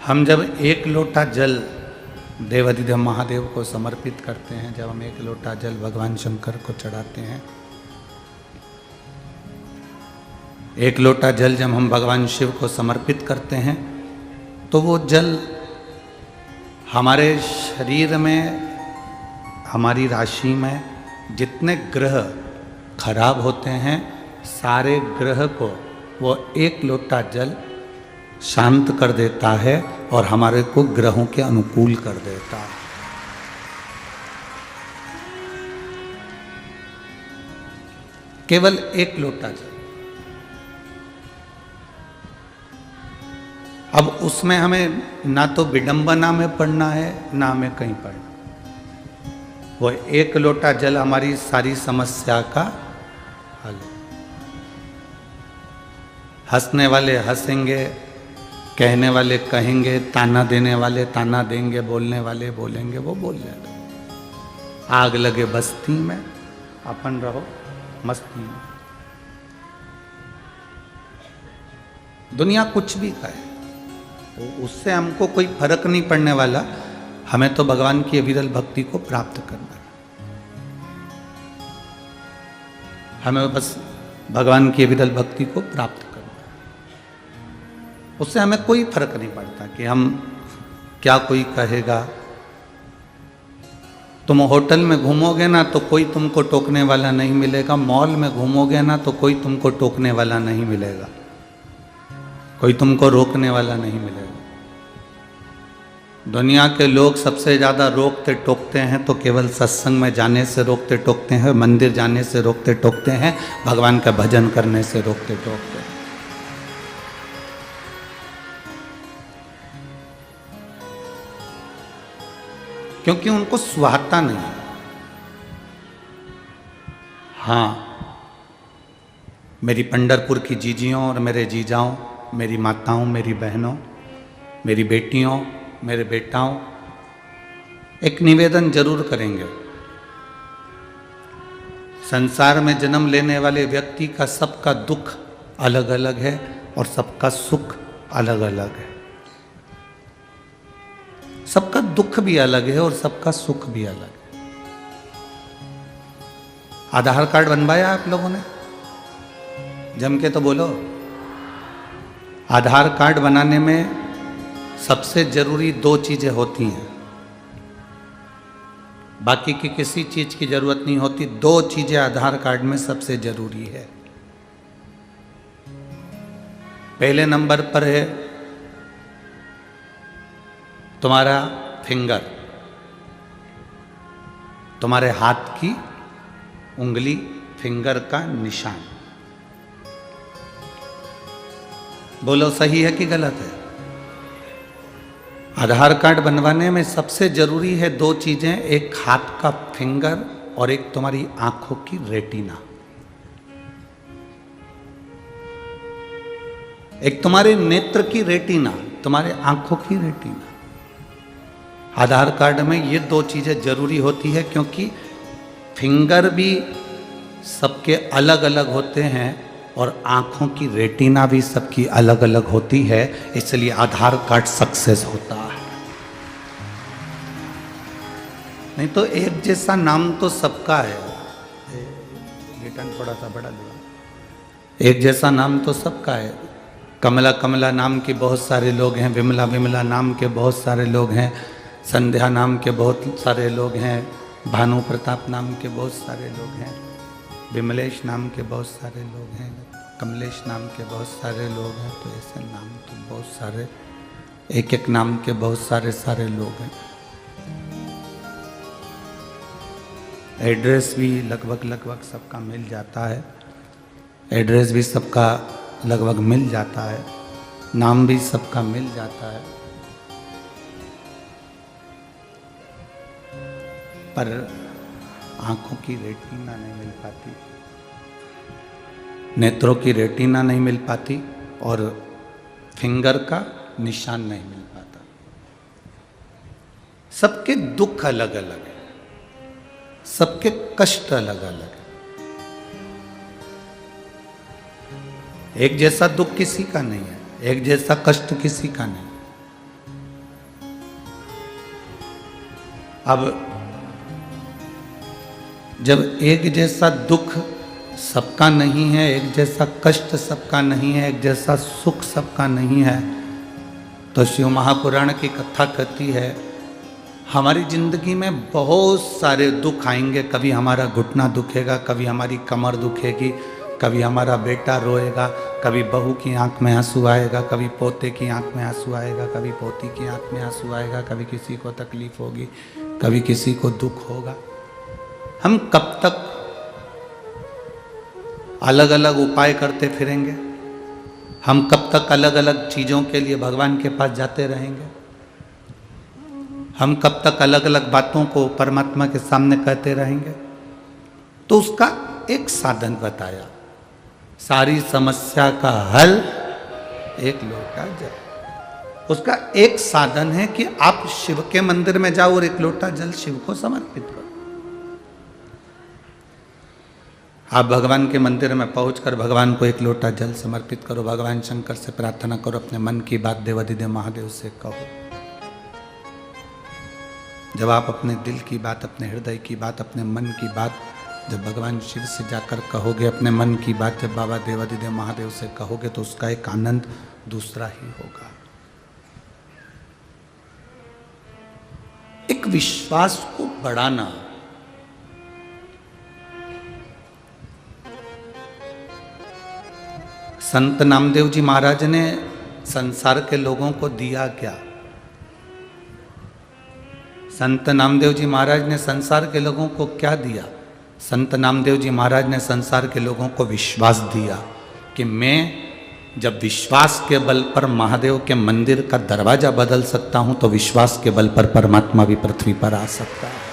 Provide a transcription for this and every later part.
हम जब एक लोटा जल देवाधिदेव महादेव को समर्पित करते हैं, जब हम एक लोटा जल भगवान शंकर को चढ़ाते हैं, एक लोटा जल जब हम भगवान शिव को समर्पित करते हैं, तो वो जल हमारे शरीर में, हमारी राशि में जितने ग्रह खराब होते हैं, सारे ग्रह को वो एक लोटा जल शांत कर देता है और हमारे को ग्रहों के अनुकूल कर देता है। केवल एक लोटा जल। अब उसमें हमें ना तो विडंबना में पढ़ना है, ना हमें कहीं पढ़ना। वो एक लोटा जल हमारी सारी समस्या का हल है। हंसने वाले हंसेंगे, कहने वाले कहेंगे, ताना देने वाले ताना देंगे, बोलने वाले बोलेंगे, वो बोल लेंगे। आग लगे बस्ती में, अपन रहो मस्ती में। दुनिया कुछ भी कहे, उससे हमको कोई फर्क नहीं पड़ने वाला। हमें तो भगवान की अविरल भक्ति को प्राप्त करना है। हमें बस भगवान की अविरल भक्ति को प्राप्त करना है। उससे हमें कोई फर्क नहीं पड़ता कि हम क्या कोई कहेगा। तुम होटल में घूमोगे ना तो कोई तुमको टोकने वाला नहीं मिलेगा, मॉल में घूमोगे ना तो कोई तुमको टोकने वाला नहीं मिलेगा, कोई तुमको रोकने वाला नहीं मिलेगा। दुनिया के लोग सबसे ज़्यादा रोकते टोकते हैं तो केवल सत्संग में जाने से रोकते टोकते हैं, मंदिर जाने से रोकते टोकते हैं, भगवान का भजन करने से रोकते टोकते हैं। क्योंकि उनको सुहाता नहीं। हाँ, मेरी पंढरपुर की जीजियों और मेरे जीजाओं, मेरी माताओं, मेरी बहनों, मेरी बेटियों, मेरे बेटाओं, एक निवेदन जरूर करेंगे। संसार में जन्म लेने वाले व्यक्ति का सबका दुख अलग अलग है और सबका सुख अलग अलग है। सबका दुख भी अलग है और सबका सुख भी अलग है। आधार कार्ड बनवाया आप लोगों ने? जम के तो बोलो। आधार कार्ड बनाने में सबसे जरूरी दो चीजें होती हैं, बाकी की किसी चीज की जरूरत नहीं होती। दो चीजें आधार कार्ड में सबसे जरूरी है। पहले नंबर पर है तुम्हारा फिंगर, तुम्हारे हाथ की उंगली, फिंगर का निशान। बोलो सही है कि गलत है? आधार कार्ड बनवाने में सबसे जरूरी है दो चीजें, एक हाथ का फिंगर और एक तुम्हारी आंखों की रेटिना। एक तुम्हारे नेत्र की रेटिना, तुम्हारे आंखों की रेटिना। आधार कार्ड में ये दो चीजें जरूरी होती है, क्योंकि फिंगर भी सबके अलग अलग होते हैं और आंखों की रेटिना भी सबकी अलग अलग होती है, इसलिए आधार कार्ड सक्सेस होता है। नहीं तो एक जैसा नाम तो सबका है। रिटर्न थोड़ा सा बड़ा दिया। एक जैसा नाम तो सबका है। कमला कमला नाम के बहुत सारे लोग हैं, विमला विमला नाम के बहुत सारे लोग हैं, संध्या नाम के बहुत सारे लोग हैं, भानु प्रताप नाम के बहुत सारे लोग हैं, विमलेश नाम के बहुत सारे लोग हैं, कमलेश नाम के बहुत सारे लोग हैं। तो ऐसे नाम तो बहुत सारे, एक एक नाम के बहुत सारे लोग हैं। एड्रेस भी लगभग सबका मिल जाता है। एड्रेस भी सबका लगभग मिल जाता है। नाम भी सबका मिल जाता है। पर आंखों की रेटिना नहीं मिल पाती, नेत्रों की रेटिना नहीं मिल पाती और फिंगर का निशान नहीं मिल पाता। सबके दुख अलग अलग है, सबके कष्ट अलग अलग है। एक जैसा दुख किसी का नहीं है, एक जैसा कष्ट किसी का नहीं। अब जब एक जैसा दुख सबका नहीं है, एक जैसा कष्ट सबका नहीं है, एक जैसा सुख सबका नहीं है, तो शिव महापुराण की कथा कहती है हमारी जिंदगी में बहुत सारे दुख आएंगे। कभी हमारा घुटना दुखेगा, कभी हमारी कमर दुखेगी, कभी हमारा बेटा रोएगा, कभी बहू की आंख में आंसू आएगा, कभी पोते की आंख में आंसू आएगा, कभी पोती की आंख में आंसू आएगा, कभी किसी को तकलीफ होगी, कभी किसी को दुख होगा। हम कब तक अलग अलग उपाय करते फिरेंगे? हम कब तक अलग अलग चीज़ों के लिए भगवान के पास जाते रहेंगे? हम कब तक अलग अलग बातों को परमात्मा के सामने कहते रहेंगे? तो उसका एक साधन बताया, सारी समस्या का हल एक लोटा जल। उसका एक साधन है कि आप शिव के मंदिर में जाओ और एक लोटा जल शिव को समर्पित करो। आप भगवान के मंदिर में पहुंचकर भगवान को एक लोटा जल समर्पित करो, भगवान शंकर से प्रार्थना करो, अपने मन की बात देवाधिदेव महादेव से कहो। जब आप अपने दिल की बात, अपने हृदय की बात, अपने मन की बात जब भगवान शिव से जाकर कहोगे, अपने मन की बात जब बाबा देवाधिदेव महादेव से कहोगे, तो उसका एक आनंद दूसरा ही होगा। एक विश्वास को बढ़ाना, संत नामदेव जी महाराज ने संसार के लोगों को दिया क्या? संत नामदेव जी महाराज ने संसार के लोगों को क्या दिया? संत नामदेव जी महाराज ने संसार के लोगों को विश्वास दिया कि मैं जब विश्वास के बल पर महादेव के मंदिर का दरवाजा बदल सकता हूं, तो विश्वास के बल पर परमात्मा भी पृथ्वी पर आ सकता है।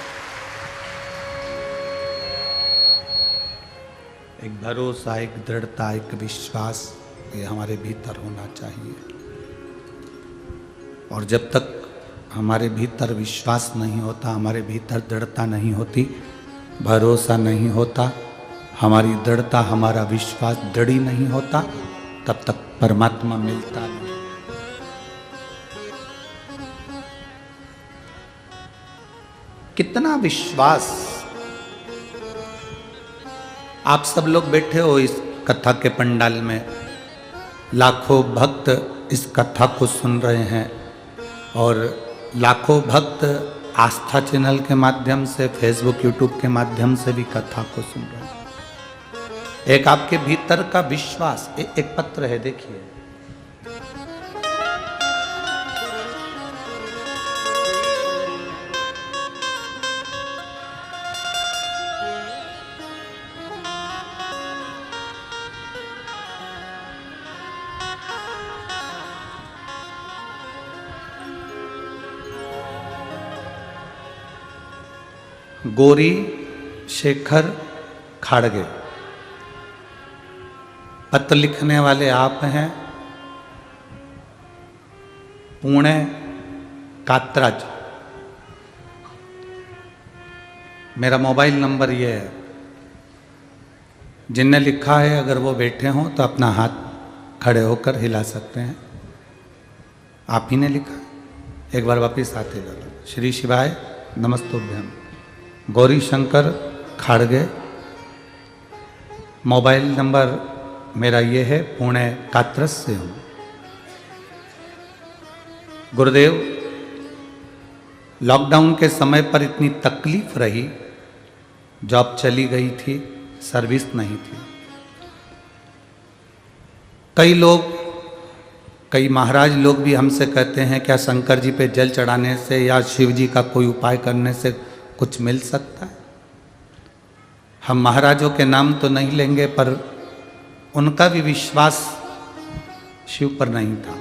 एक भरोसा, एक दृढ़ता, एक विश्वास, ये हमारे भीतर होना चाहिए। और जब तक हमारे भीतर विश्वास नहीं होता, हमारे भीतर दृढ़ता नहीं होती, भरोसा नहीं होता, हमारी दृढ़ता, हमारा विश्वास दृढ़ ही नहीं होता, तब तक परमात्मा मिलता नहीं। कितना विश्वास! आप सब लोग बैठे हो इस कथा के पंडाल में, लाखों भक्त इस कथा को सुन रहे हैं, और लाखों भक्त आस्था चैनल के माध्यम से, फेसबुक यूट्यूब के माध्यम से भी कथा को सुन रहे हैं। एक आपके भीतर का विश्वास, एक पत्र है, देखिए, गौरी शेखर खाड़गे, पत्र लिखने वाले आप हैं, पुणे कातराज। मेरा मोबाइल नंबर ये है, जिनने लिखा है अगर वो बैठे हों तो अपना हाथ खड़े होकर हिला सकते हैं। आप ही ने लिखा, एक बार वापिस आते चलो। श्री शिवाय नमस्तुभ्यम। गौरी शंकर खाड़गे, मोबाइल नंबर मेरा ये है, पुणे कात्रस से हूँ। गुरुदेव, लॉकडाउन के समय पर इतनी तकलीफ रही, जॉब चली गई थी, सर्विस नहीं थी। कई लोग, कई महाराज लोग भी हमसे कहते हैं क्या शंकर जी पे जल चढ़ाने से या शिव जी का कोई उपाय करने से कुछ मिल सकता है? हम महाराजों के नाम तो नहीं लेंगे, पर उनका भी विश्वास शिव पर नहीं था।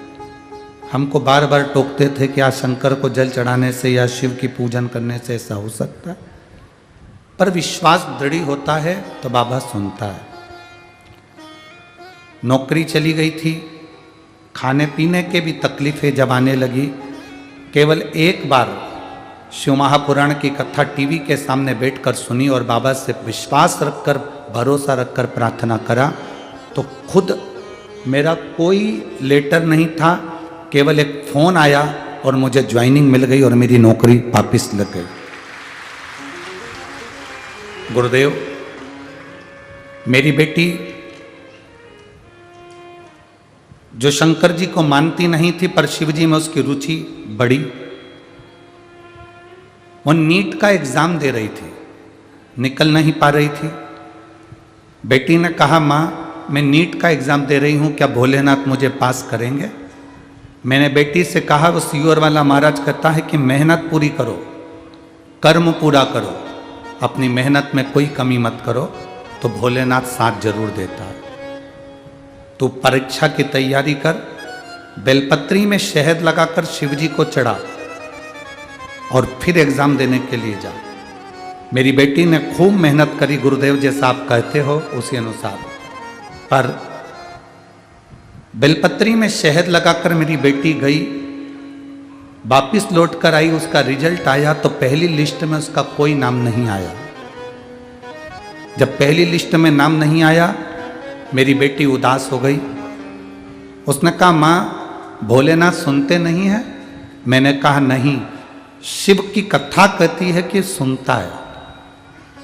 हमको बार बार टोकते थे कि आज शंकर को जल चढ़ाने से या शिव की पूजन करने से ऐसा हो सकता है, पर विश्वास दृढ़ होता है तो बाबा सुनता है। नौकरी चली गई थी, खाने पीने के भी तकलीफें जब आने लगी, केवल एक बार शिव महापुराण की कथा टीवी के सामने बैठकर सुनी और बाबा से विश्वास रखकर, भरोसा रखकर प्रार्थना करा, तो खुद मेरा कोई लेटर नहीं था, केवल एक फ़ोन आया और मुझे ज्वाइनिंग मिल गई और मेरी नौकरी वापिस लग गई। गुरुदेव, मेरी बेटी जो शंकर जी को मानती नहीं थी पर शिव जी में उसकी रुचि बढ़ी, वो नीट का एग्जाम दे रही थी, निकल नहीं पा रही थी। बेटी ने कहा, माँ मैं नीट का एग्जाम दे रही हूँ, क्या भोलेनाथ मुझे पास करेंगे? मैंने बेटी से कहा, वो सीओर वाला महाराज कहता है कि मेहनत पूरी करो, कर्म पूरा करो, अपनी मेहनत में कोई कमी मत करो, तो भोलेनाथ साथ जरूर देता है। तू परीक्षा की तैयारी कर, बेलपत्री में शहद लगाकर शिव जी को चढ़ा और फिर एग्जाम देने के लिए जा। मेरी बेटी ने खूब मेहनत करी, गुरुदेव जैसा आप कहते हो उसी अनुसार, पर बेलपत्री में शहद लगाकर मेरी बेटी गई, वापिस लौट कर आई, उसका रिजल्ट आया तो पहली लिस्ट में उसका कोई नाम नहीं आया। जब पहली लिस्ट में नाम नहीं आया, मेरी बेटी उदास हो गई। उसने कहा, माँ भोलेनाथ सुनते नहीं है? मैंने कहा, नहीं, शिव की कथा कहती है कि सुनता है।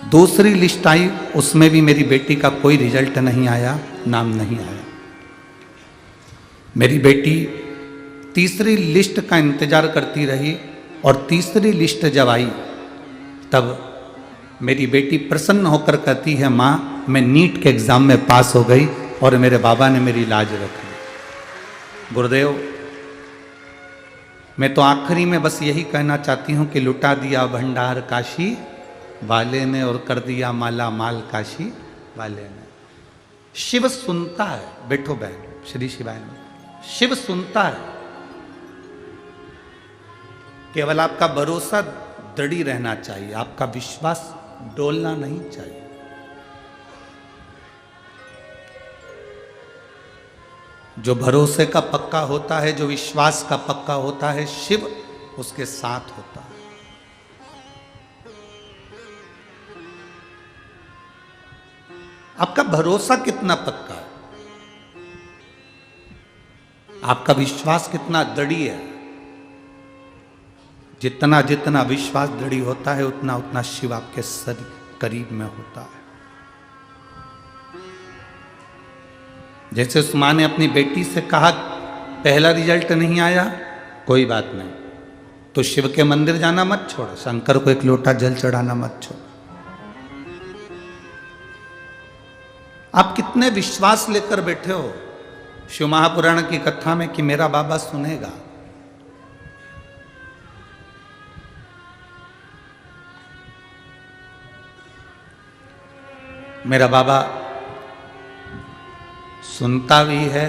दूसरी लिस्ट आई, उसमें भी मेरी बेटी का कोई रिजल्ट नहीं आया, नाम नहीं आया। मेरी बेटी तीसरी लिस्ट का इंतजार करती रही और तीसरी लिस्ट जब आई तब मेरी बेटी प्रसन्न होकर कहती है, माँ मैं नीट के एग्जाम में पास हो गई और मेरे बाबा ने मेरी लाज रख ली। गुरुदेव, मैं तो आखिरी में बस यही कहना चाहती हूँ कि लुटा दिया भंडार काशी वाले ने और कर दिया माला माल काशी वाले ने। शिव सुनता है, बैठो बहन, श्री शिवाय में, शिव सुनता है। केवल आपका भरोसा दृढ़ रहना चाहिए, आपका विश्वास डोलना नहीं चाहिए। जो भरोसे का पक्का होता है, जो विश्वास का पक्का होता है, शिव उसके साथ होता है। आपका भरोसा कितना पक्का है, आपका विश्वास कितना दृढ़ है। जितना जितना विश्वास दृढ़ होता है, उतना उतना शिव आपके शरीर करीब में होता है। जैसे उस मां ने अपनी बेटी से कहा, पहला रिजल्ट नहीं आया, कोई बात नहीं, तो शिव के मंदिर जाना मत छोड़, शंकर को एक लोटा जल चढ़ाना मत छोड़। आप कितने विश्वास लेकर बैठे हो शिव महापुराण की कथा में कि मेरा बाबा सुनेगा। मेरा बाबा सुनता भी है,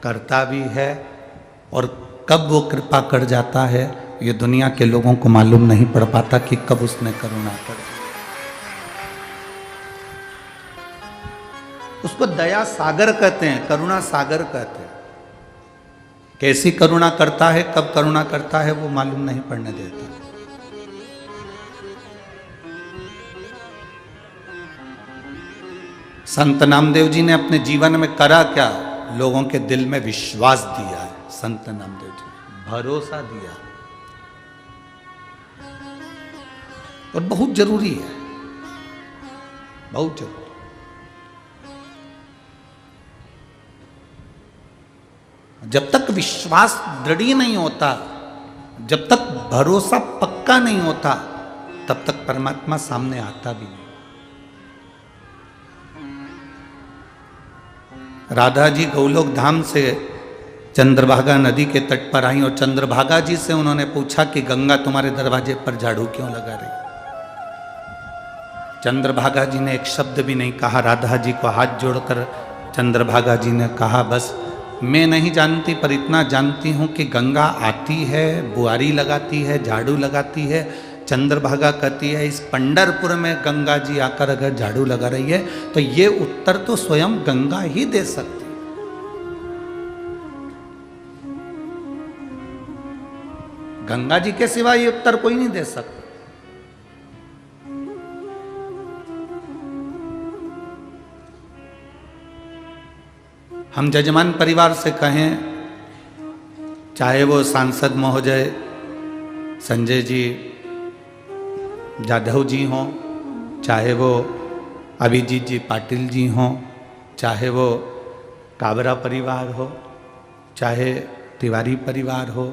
करता भी है, और कब वो कृपा कर जाता है ये दुनिया के लोगों को मालूम नहीं पड़ पाता कि कब उसने करुणा कर। उसको दया सागर कहते हैं, करुणा सागर कहते हैं। कैसी करुणा करता है, कब करुणा करता है, वो मालूम नहीं पड़ने देता। संत नामदेव जी ने अपने जीवन में करा क्या? लोगों के दिल में विश्वास दिया है। संत नामदेव जी ने भरोसा दिया, और बहुत जरूरी है, बहुत जरूरी। जब तक विश्वास दृढ़ नहीं होता, जब तक भरोसा पक्का नहीं होता, तब तक परमात्मा सामने आता भी नहीं। राधा जी गौलोक धाम से चंद्रभागा नदी के तट पर आई और चंद्रभागा जी से उन्होंने पूछा कि गंगा तुम्हारे दरवाजे पर झाड़ू क्यों लगा रही? चंद्रभागा जी ने एक शब्द भी नहीं कहा। राधा जी को हाथ जोड़कर चंद्रभागा जी ने कहा, बस मैं नहीं जानती पर इतना जानती हूँ कि गंगा आती है, बुआरी लगाती है, झाड़ू लगाती है। चंद्रभागा कहती है, इस पंढरपुर में गंगा जी आकर अगर झाड़ू लगा रही है तो ये उत्तर तो स्वयं गंगा ही दे सकती। गंगा जी के सिवा ये उत्तर कोई नहीं दे सकता। हम जजमान परिवार से कहें, चाहे वो सांसद महोदय संजय जी जाधव जी हों, चाहे वो अभिजीत जी पाटिल जी हों, चाहे वो काबरा परिवार हो, चाहे तिवारी परिवार हो,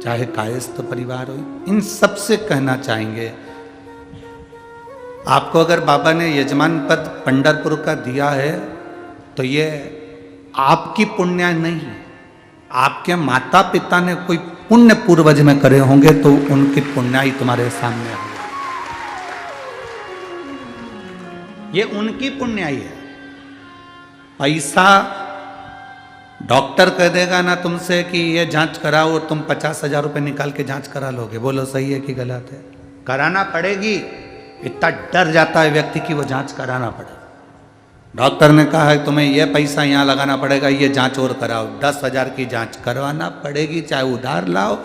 चाहे कायस्थ परिवार हो, इन सब से कहना चाहेंगे, आपको अगर बाबा ने यजमान पद पंढरपुर का दिया है तो ये आपकी पुण्य नहीं, आपके माता पिता ने कोई पुण्य पूर्वज में करे होंगे तो उनकी पुण्याई तुम्हारे सामने आई, ये उनकी पुण्याई है। पैसा डॉक्टर कह देगा ना तुमसे कि ये जांच कराओ और तुम 50,000 रुपये निकाल के जांच करा लोगे, बोलो सही है कि गलत है? कराना पड़ेगी। इतना डर जाता है व्यक्ति कि वो जांच कराना पड़े। डॉक्टर ने कहा है तुम्हें ये पैसा यहाँ लगाना पड़ेगा, ये जांच और कराओ, 10,000 की जांच करवाना पड़ेगी, चाहे उधार लाओ,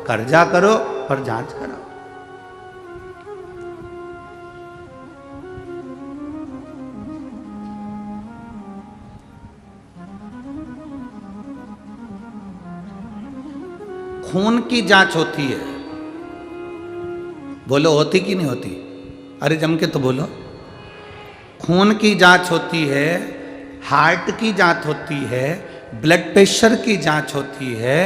कर्जा करो, पर जांच कराओ। खून की जांच होती है, बोलो होती कि नहीं होती? अरे जम के तो बोलो। खून की जांच होती है, हार्ट की जांच होती है, ब्लड प्रेशर की जांच होती है,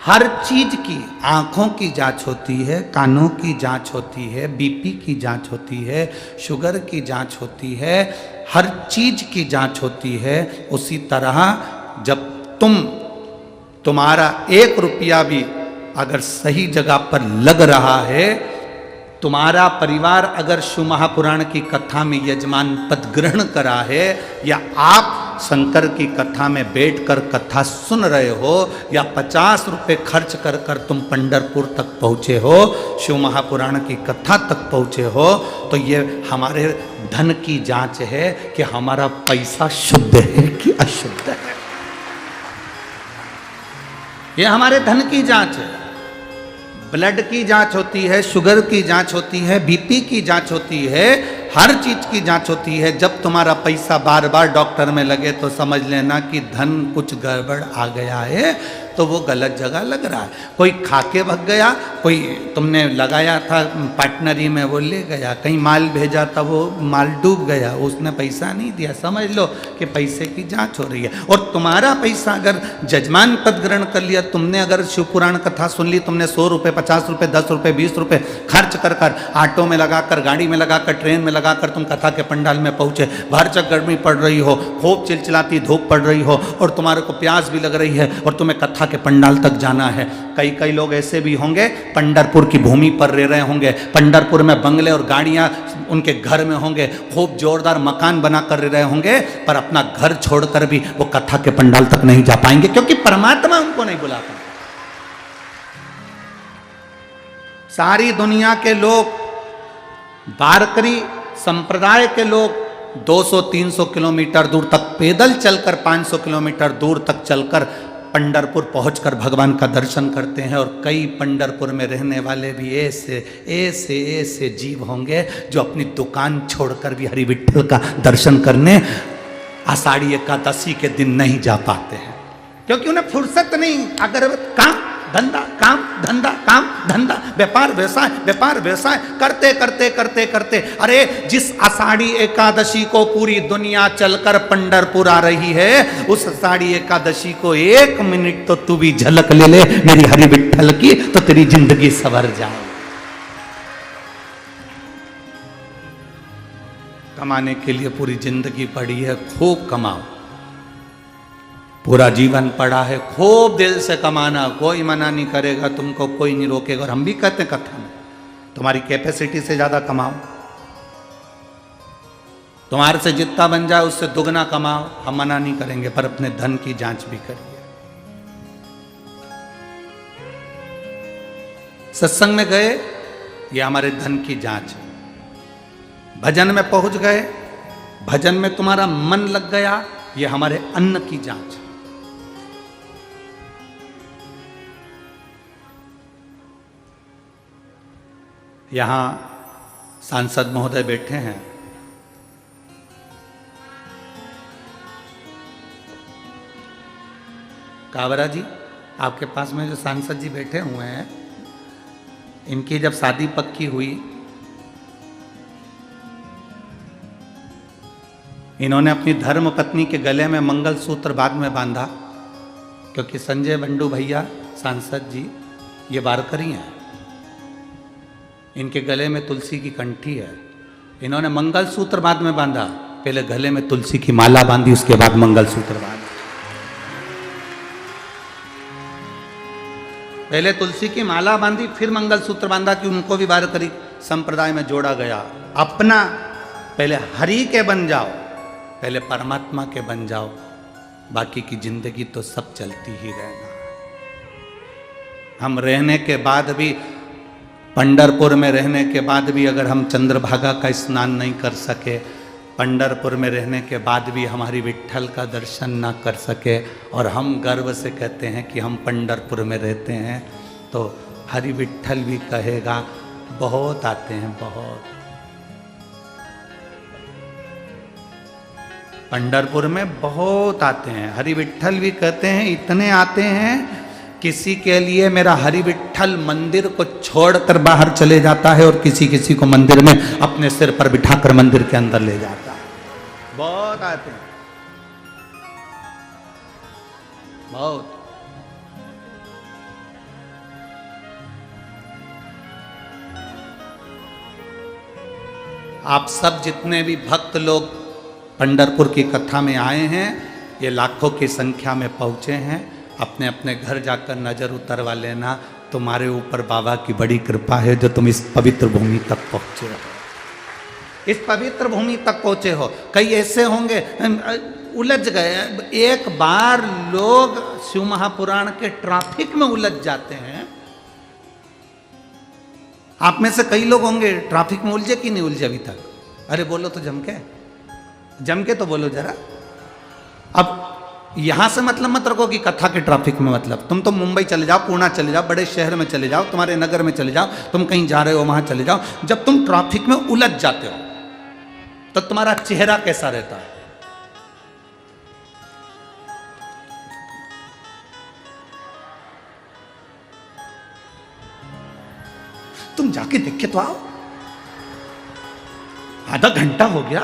हर चीज की, आंखों की जांच होती है, कानों की जांच होती है, बीपी की जांच होती है, शुगर की जांच होती है, हर चीज की जांच होती है। उसी तरह जब तुम्हारा 1 रुपया भी अगर सही जगह पर लग रहा है, तुम्हारा परिवार अगर शिव महापुराण की कथा में यजमान पद ग्रहण करा है, या आप शंकर की कथा में बैठकर कथा सुन रहे हो, या 50 रुपये खर्च कर कर तुम पंढरपुर तक पहुँचे हो, शिव महापुराण की कथा तक पहुँचे हो, तो ये हमारे धन की जांच है कि हमारा पैसा शुद्ध है कि अशुद्ध है। ये हमारे धन की जांच है। ब्लड की जांच होती है, शुगर की जांच होती है, बीपी की जांच होती है, हर चीज की जांच होती है। जब तुम्हारा पैसा बार बार डॉक्टर में लगे तो समझ लेना कि धन कुछ गड़बड़ आ गया है, तो वो गलत जगह लग रहा है। कोई खा के भग गया, कोई तुमने लगाया था पार्टनरी में वो ले गया, कहीं माल भेजा था वो माल डूब गया, उसने पैसा नहीं दिया, समझ लो कि पैसे की जांच हो रही है। और तुम्हारा पैसा अगर जजमान पद ग्रहण कर लिया, तुमने अगर शिव पुराण कथा सुन ली, तुमने 100 रुपये, 50 रुपये, 10 रुपये, 20 रुपये खर्च कर कर, ऑटो में लगाकर, गाड़ी में लगाकर, ट्रेन में लगाकर तुम कथा के पंडाल में पहुंचे, भर चक गर्मी पड़ रही हो, खूब चिलचिलाती धूप पड़ रही हो, और तुम्हारे को प्यास भी लग रही है, और तुम्हें कथा के पंडाल तक जाना है। कई लोग ऐसे भी होंगे पंढरपुर की भूमि पर रह रहे होंगे, पंढरपुर में बंगले और गाड़ियां उनके घर में होंगे, खूब जोरदार मकान बनाकर रह रहे होंगे, पर अपना घर छोड़कर भी वो कथा के पंडाल तक नहीं जा पाएंगे, क्योंकि परमात्मा उनको नहीं बुलाता। सारी दुनिया के लोग, वारकरी संप्रदाय के लोग 200-300 किलोमीटर दूर तक पैदल चलकर, 500 किलोमीटर दूर तक चलकर पंढरपुर पहुंचकर भगवान का दर्शन करते हैं। और कई पंढरपुर में रहने वाले भी ऐसे जीव होंगे जो अपनी दुकान छोड़कर भी हरि विठ्ठल का दर्शन करने आषाढ़ी एकादशी के दिन नहीं जा पाते हैं, क्योंकि उन्हें फुर्सत नहीं। अगर काम धंधा, काम धंधा, काम धंधा, व्यापार व्यवसाय, व्यापार व्यवसाय करते करते करते करते, अरे जिस आषाढ़ी एकादशी को पूरी दुनिया चलकर पंढरपुर आ रही है, उस आषाढ़ी एकादशी को 1 मिनट तो तू भी झलक ले ले मेरी हरि विठ्ठल की, तो तेरी जिंदगी संवर जाए। कमाने के लिए पूरी जिंदगी पड़ी है, खूब कमाओ, पूरा जीवन पड़ा है, खूब दिल से कमाना, कोई मना नहीं करेगा तुमको, कोई नहीं रोकेगा। और हम भी कहते हैं कथा में, तुम्हारी कैपेसिटी से ज्यादा कमाओ, तुम्हारे से जितना बन जाए उससे दुगना कमाओ, हम मना नहीं करेंगे, पर अपने धन की जांच भी करिए। सत्संग में गए, ये हमारे धन की जांच है। भजन में पहुंच गए, भजन में तुम्हारा मन लग गया, ये हमारे अन्न की जांच है। यहाँ सांसद महोदय बैठे हैं, कावरा जी, आपके पास में जो सांसद जी बैठे हुए हैं, इनकी जब शादी पक्की हुई इन्होंने अपनी धर्म पत्नी के गले में मंगलसूत्र बाद में बांधा, क्योंकि संजय बंडू भैया सांसद जी ये वारकरी हैं, इनके गले में तुलसी की कंठी है। इन्होंने मंगलसूत्र बाद में बांधा, पहले गले में तुलसी की माला बांधी, उसके बाद मंगलसूत्र बांधा। पहले तुलसी की माला बांधी, फिर मंगलसूत्र बांधा कि उनको भी वारकरी संप्रदाय में जोड़ा गया। अपना पहले हरि के बन जाओ, पहले परमात्मा के बन जाओ, बाकी की जिंदगी तो सब चलती ही रहना। हम रहने के बाद भी, पंढरपुर में रहने के बाद भी अगर हम चंद्रभागा का स्नान नहीं कर सके, पंढरपुर में रहने के बाद भी हमारी विट्ठल का दर्शन ना कर सके, और हम गर्व से कहते हैं कि हम पंढरपुर में रहते हैं, तो हरि विट्ठल भी कहेगा बहुत आते हैं, बहुत। पंढरपुर में बहुत आते हैं, हरि विट्ठल भी कहते हैं इतने आते हैं, किसी के लिए मेरा हरि विट्ठल मंदिर को छोड़कर बाहर चले जाता है, और किसी किसी को मंदिर में अपने सिर पर बिठाकर मंदिर के अंदर ले जाता है। बहुत आते हैं, बहुत। आप सब जितने भी भक्त लोग पंढरपुर की कथा में आए हैं, ये लाखों की संख्या में पहुंचे हैं, अपने अपने घर जाकर नजर उतरवा लेना, तुम्हारे ऊपर बाबा की बड़ी कृपा है जो तुम इस पवित्र भूमि तक पहुंचे हो, इस पवित्र भूमि तक पहुंचे हो। कई ऐसे होंगे उलझ गए, एक बार लोग शिव महापुराण के ट्रैफिक में उलझ जाते हैं। आप में से कई लोग होंगे ट्रैफिक में उलझे कि नहीं उलझे अभी तक? अरे बोलो तो जम के तो बोलो जरा। अब यहां से मतलब मत रखो कि कथा के ट्रैफिक में मतलब, तुम तो मुंबई चले जाओ, पुणे चले जाओ, बड़े शहर में चले जाओ, तुम्हारे नगर में चले जाओ, तुम कहीं जा रहे हो वहां चले जाओ, जब तुम ट्रैफिक में उलझ जाते हो तो तुम्हारा चेहरा कैसा रहता है? तुम जाके देख के तो आओ, आधा घंटा हो गया,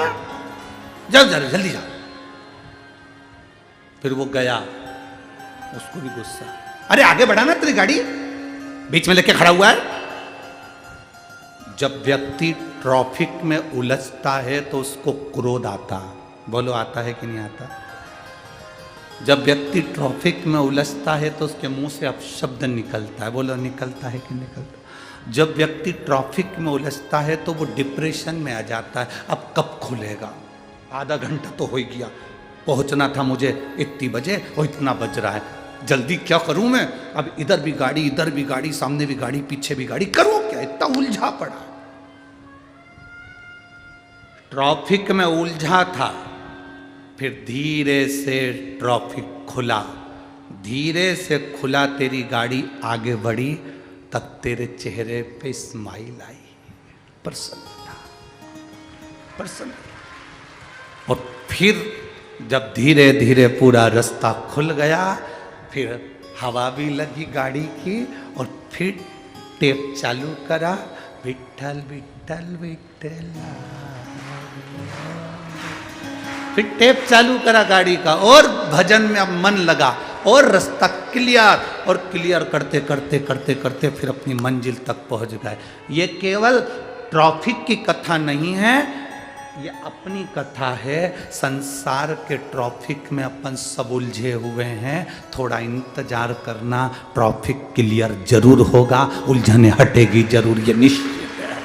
जाओ जरा जल्दी जाओ। फिर वो गया, उसको भी गुस्सा, अरे आगे बढ़ा ना, तेरी गाड़ी बीच में लेके खड़ा हुआ है। जब व्यक्ति ट्रैफिक में उलझता है तो उसको क्रोध आता, बोलो आता है कि नहीं आता? जब व्यक्ति ट्रैफिक में उलझता है तो उसके मुंह से अपशब्द निकलता है, बोलो निकलता है कि निकलता? जब व्यक्ति ट्रैफिक में उलझता है तो वो डिप्रेशन में आ जाता है, अब कब खुलेगा, आधा घंटा तो हो ही गया, पहुंचना था मुझे इतनी बजे और इतना बज रहा है, जल्दी क्या करूं मैं, अब इधर भी गाड़ी, सामने भी गाड़ी, पीछे भी गाड़ी, करूं क्या, इतना उलझा पड़ा। ट्रैफिक में उलझा था, फिर धीरे से ट्रैफिक खुला, धीरे से खुला, तेरी गाड़ी आगे बढ़ी, तब तेरे चेहरे पे स्माइल आई, प्रसन्नता। और फिर जब धीरे धीरे पूरा रास्ता खुल गया, फिर हवा भी लगी गाड़ी की, और फिर टेप चालू करा, विट्ठल विट्ठल विट्ठल, फिर टेप चालू करा गाड़ी का, और भजन में अब मन लगा, और रास्ता क्लियर करते करते करते करते फिर अपनी मंजिल तक पहुंच गए। ये केवल ट्रैफिक की कथा नहीं है, ये अपनी कथा है। संसार के ट्रैफिक में अपन सब उलझे हुए हैं, थोड़ा इंतजार करना, ट्रैफिक क्लियर जरूर होगा, उलझने हटेगी जरूर, ये निश्चित है।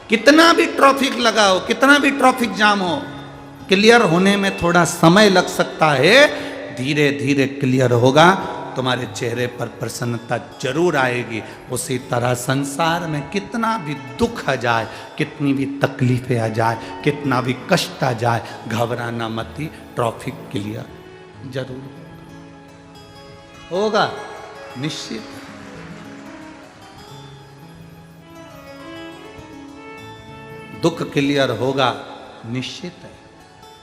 कितना भी ट्रैफिक लगाओ, कितना भी ट्रैफिक जाम हो, क्लियर होने में थोड़ा समय लग सकता है, धीरे धीरे क्लियर होगा, तुम्हारे चेहरे पर प्रसन्नता जरूर आएगी। उसी तरह संसार में कितना भी दुख आ जाए, कितनी भी तकलीफें आ जाए, कितना भी कष्ट आ जाए, घबराना मत, ट्रैफिक क्लियर जरूर होगा, निश्चित। दुख क्लियर होगा, निश्चित है।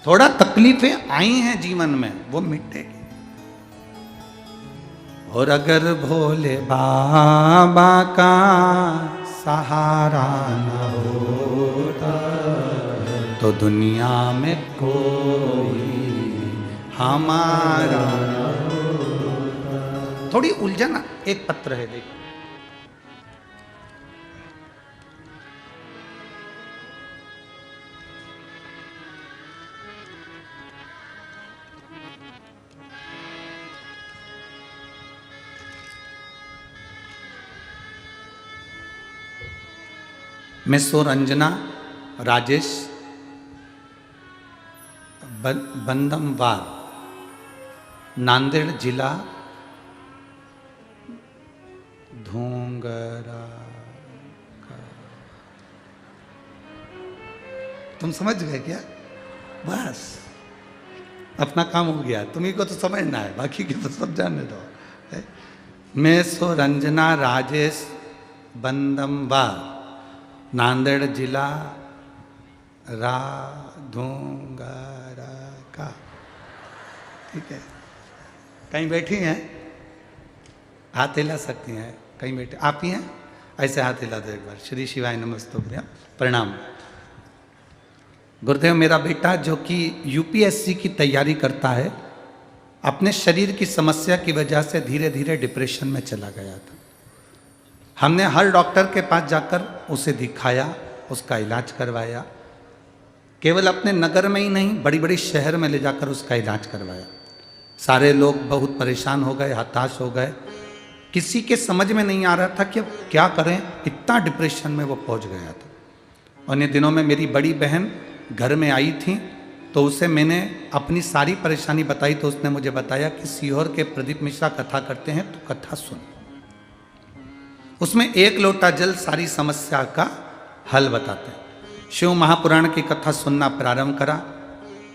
थोड़ा तकलीफें आई हैं जीवन में, वो मिटेगी। और अगर भोले बाबा का सहारा न होता तो दुनिया में कोई हमारा न होता। थोड़ी उलझन एक पत्र है, देखो। मिस रंजना राजेश बंदमवार, नांदेड़ जिला, धोंगरा। तुम समझ गए क्या? बस अपना काम हो गया, तुम्ही को तो समझना है, बाकी की तो सब जानने दो। मिस रंजना राजेश बंदमवार, नांदेड़ जिला, धोंगरा का। ठीक है, कहीं बैठी हैं, हाथ हिला सकती हैं, कहीं बैठे आप ही हैं, ऐसे हाथ हिला दो एक बार। श्री शिवाय नमस्तुभ्यम, प्रणाम। गुरुदेव, मेरा बेटा जो कि यूपीएससी की तैयारी करता है, अपने शरीर की समस्या की वजह से धीरे धीरे डिप्रेशन में चला गया था। हमने हर डॉक्टर के पास जाकर उसे दिखाया, उसका इलाज करवाया, केवल अपने नगर में ही नहीं बड़ी बड़ी शहर में ले जाकर उसका इलाज करवाया। सारे लोग बहुत परेशान हो गए, हताश हो गए, किसी के समझ में नहीं आ रहा था कि अब क्या करें, इतना डिप्रेशन में वो पहुंच गया था। उन दिनों में मेरी बड़ी बहन घर में आई थी, तो उसे मैंने अपनी सारी परेशानी बताई, तो उसने मुझे बताया कि सीहोर के प्रदीप मिश्रा कथा करते हैं, तो कथा सुन। उसमें एक लोटा जल सारी समस्या का हल बताते हैं। शिव महापुराण की कथा सुनना प्रारंभ करा,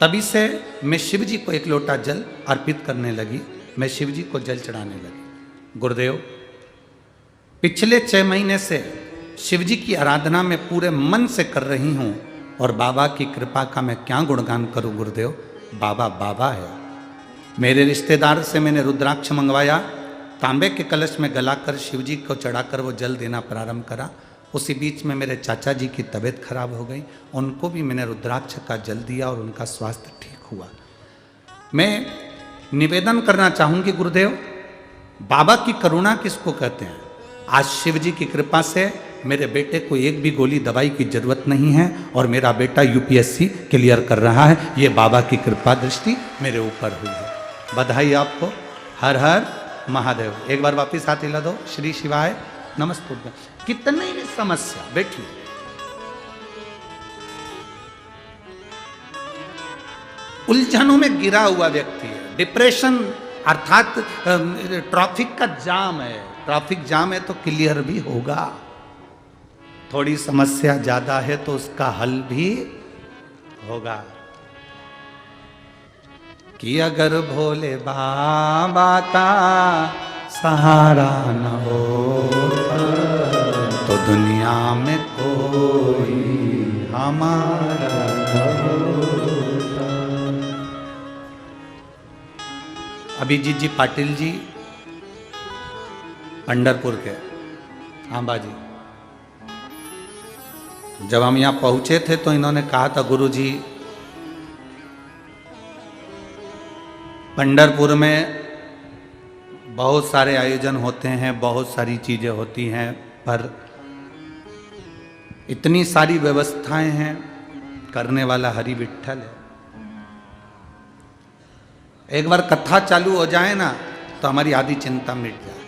तभी से मैं शिव जी को एक लोटा जल अर्पित करने लगी, मैं शिव जी को जल चढ़ाने लगी। गुरुदेव, पिछले 6 महीने से शिव जी की आराधना में पूरे मन से कर रही हूँ, और बाबा की कृपा का मैं क्या गुणगान करूँ गुरुदेव। बाबा बाबा है। मेरे रिश्तेदार से मैंने रुद्राक्ष मंगवाया, तांबे के कलश में गलाकर शिव जी को चढ़ाकर वो जल देना प्रारंभ करा। उसी बीच में मेरे चाचा जी की तबीयत खराब हो गई, उनको भी मैंने रुद्राक्ष का जल दिया और उनका स्वास्थ्य ठीक हुआ। मैं निवेदन करना चाहूँगी गुरुदेव, बाबा की करुणा किसको कहते हैं? आज शिव जी की कृपा से मेरे बेटे को एक भी गोली दवाई की जरूरत नहीं है, और मेरा बेटा यूपीएससी क्लियर कर रहा है। ये बाबा की कृपा दृष्टि मेरे ऊपर हुई है। बधाई आपको। हर हर महादेव। एक बार वापिस हाथ हिला दो। श्री शिवाय नमस्तुभ्यम। कितनी भी समस्या, बैठिए। उलझनों में गिरा हुआ व्यक्ति है, डिप्रेशन अर्थात ट्रैफिक का जाम है, ट्रैफिक जाम है तो क्लियर भी होगा। थोड़ी समस्या ज्यादा है तो उसका हल भी होगा। कि अगर भोले बाबा का सहारा न हो तो दुनिया में कोई हमारा न होता। अभिजीत जी पाटिल जी, पंढरपुर के आंबा जी, जब हम यहाँ पहुंचे थे तो इन्होंने कहा था, गुरु जी पंढरपुर में बहुत सारे आयोजन होते हैं, बहुत सारी चीज़ें होती हैं, पर इतनी सारी व्यवस्थाएं हैं, करने वाला हरि विठ्ठल है। एक बार कथा चालू हो जाए ना तो हमारी आधी चिंता मिट जाए।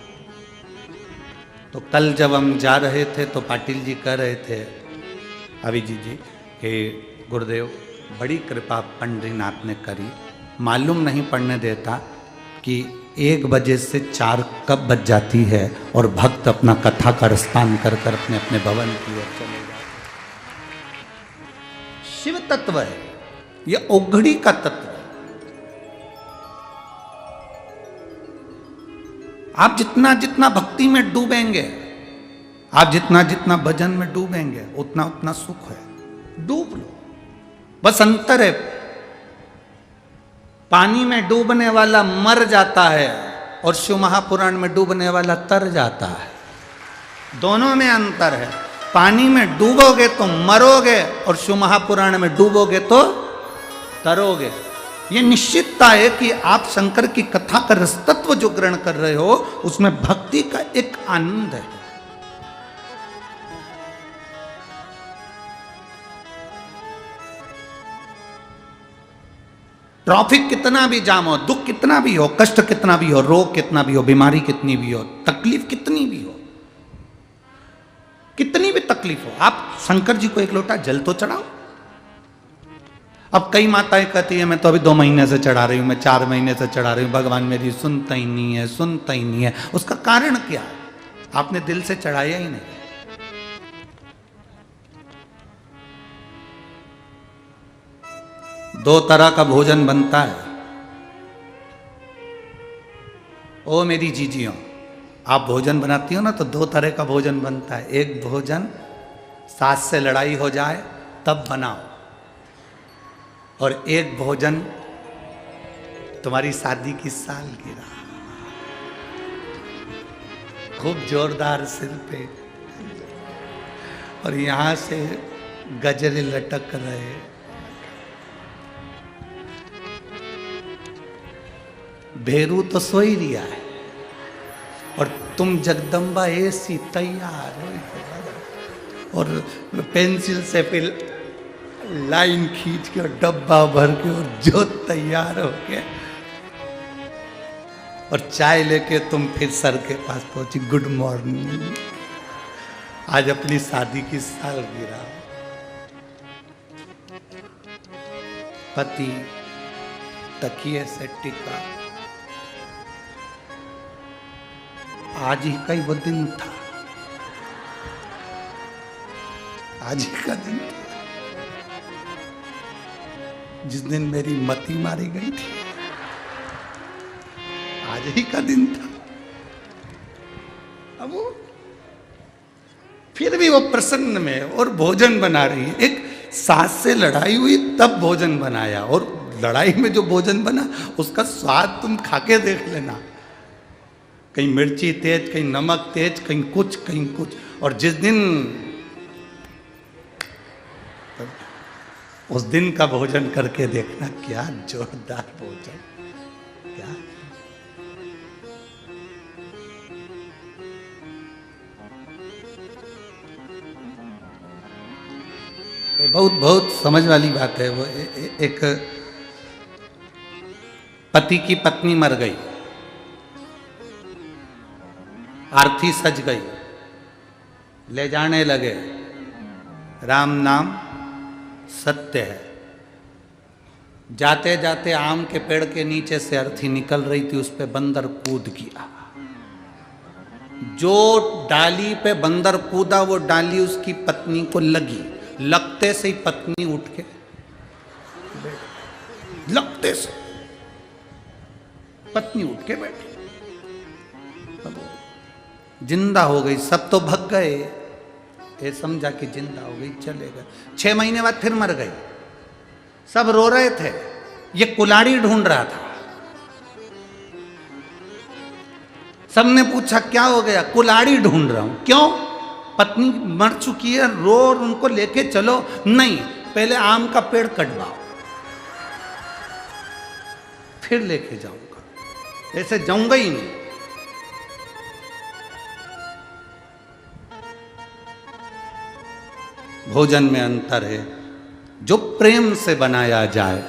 तो कल जब हम जा रहे थे तो पाटिल जी कह रहे थे अभिजीत जी कि गुरुदेव बड़ी कृपा पंडरीनाथ ने करी, मालूम नहीं पड़ने देता कि 1 बजे से 4 कब बज जाती है, और भक्त अपना कथा का रसपान कर कर अपने अपने भवन की ओर चले जाते। शिव तत्व है, यह ओघड़ी का तत्व है। आप जितना जितना भक्ति में डूबेंगे, आप जितना जितना भजन में डूबेंगे, उतना उतना सुख है। डूब लो, बस अंतर है, पानी में डूबने वाला मर जाता है और शिव महापुराण में डूबने वाला तर जाता है। दोनों में अंतर है। पानी में डूबोगे तो मरोगे और शिव महापुराण में डूबोगे तो तरोगे। ये निश्चितता है कि आप शंकर की कथा का रसतत्व जो ग्रहण कर रहे हो उसमें भक्ति का एक आनंद है। ट्रैफिक कितना भी जाम हो, दुख कितना भी हो, कष्ट कितना भी हो, रोग कितना भी हो, बीमारी कितनी भी हो, तकलीफ कितनी भी हो, कितनी भी तकलीफ हो, आप शंकर जी को एक लोटा जल तो चढ़ाओ। अब कई माताएं कहती है मैं तो अभी 2 महीने से चढ़ा रही हूं, मैं 4 महीने से चढ़ा रही हूं, भगवान मेरी सुनता ही नहीं है, सुनता ही नहीं है। उसका कारण क्या है? आपने दिल से चढ़ाया ही नहीं। दो तरह का भोजन बनता है। ओ मेरी जीजियों, आप भोजन बनाती हो ना तो 2 तरह का भोजन बनता है। एक भोजन सास से लड़ाई हो जाए तब बनाओ, और एक भोजन तुम्हारी शादी की सालगिरह, खूब जोरदार सिर पे और यहां से गजरे लटक रहे, भेरू तो सो ही रिया है और तुम जगदम्बा ऐसी तैयार हो, और पेंसिल से फिर लाइन खींच के और डब्बा भर के और जो तैयार हो के और चाय लेके तुम फिर सर के पास पहुंची, गुड मॉर्निंग, आज अपनी शादी की सालगिरह। पति तकिए से टिका, आज ही का ही वो दिन था, आज ही का दिन था जिस दिन मेरी मती मारी गई थी, आज ही का दिन था। अब वो फिर भी वो प्रसन्न में और भोजन बना रही है। एक सास से लड़ाई हुई तब भोजन बनाया, और लड़ाई में जो भोजन बना उसका स्वाद तुम खाके देख लेना, कहीं मिर्ची तेज, कहीं नमक तेज, कहीं कुछ कहीं कुछ। और जिस दिन उस दिन का भोजन करके देखना, क्या जोरदार भोजन, क्या बहुत बहुत समझ वाली बात है। वो एक पति की पत्नी मर गई, आरती सज गई, ले जाने लगे, राम नाम सत्य है। जाते जाते आम के पेड़ के नीचे से अर्थी निकल रही थी, उस पे बंदर कूद गया। जो डाली पे बंदर कूदा वो डाली उसकी पत्नी को लगी, लगते से ही पत्नी उठ के, लगते से पत्नी उठ के बैठी, जिंदा हो गई। सब तो भग गए, ये समझा कि जिंदा हो गई, चले गए। 6 महीने बाद फिर मर गई, सब रो रहे थे, ये कुल्हाड़ी ढूंढ रहा था। सबने पूछा क्या हो गया? कुल्हाड़ी ढूंढ रहा हूं। क्यों? पत्नी मर चुकी है, रो और उनको लेके चलो। नहीं, पहले आम का पेड़ कटवाओ, फिर लेके जाऊंगा, ऐसे जाऊंगा ही नहीं। भोजन में अंतर है। जो प्रेम से बनाया जाए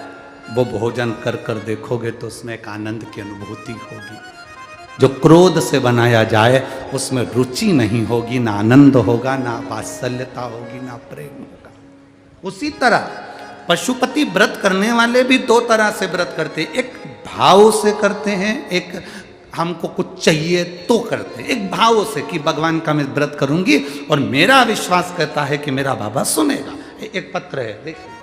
वो भोजन कर कर देखोगे तो उसमें एक आनंद की अनुभूति होगी। जो क्रोध से बनाया जाए उसमें रुचि नहीं होगी, ना आनंद होगा, ना वात्सल्यता होगी, ना प्रेम होगा। उसी तरह पशुपति व्रत करने वाले भी 2 तरह से व्रत करते हैं। एक भाव से करते हैं, एक हमको कुछ चाहिए तो करते हैं। एक भाव से कि भगवान का मैं व्रत करूंगी और मेरा विश्वास कहता है कि मेरा बाबा सुनेगा। एक पत्र है, देखिए,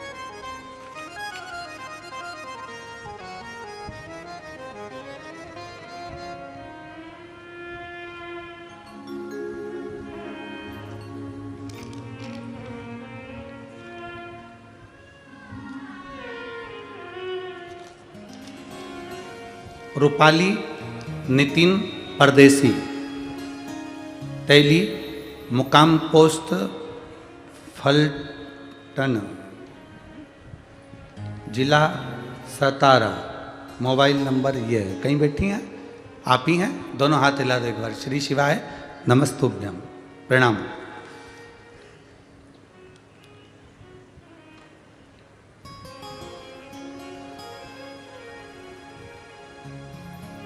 रूपाली नितिन परदेसी, तैली, मुकाम पोस्ट फलटन, जिला सतारा, मोबाइल नंबर ये है। कहीं बैठी हैं आप ही हैं? दोनों हाथ हिला दो एक बार। श्री शिवाय नमस्तुभ्यम, प्रणाम।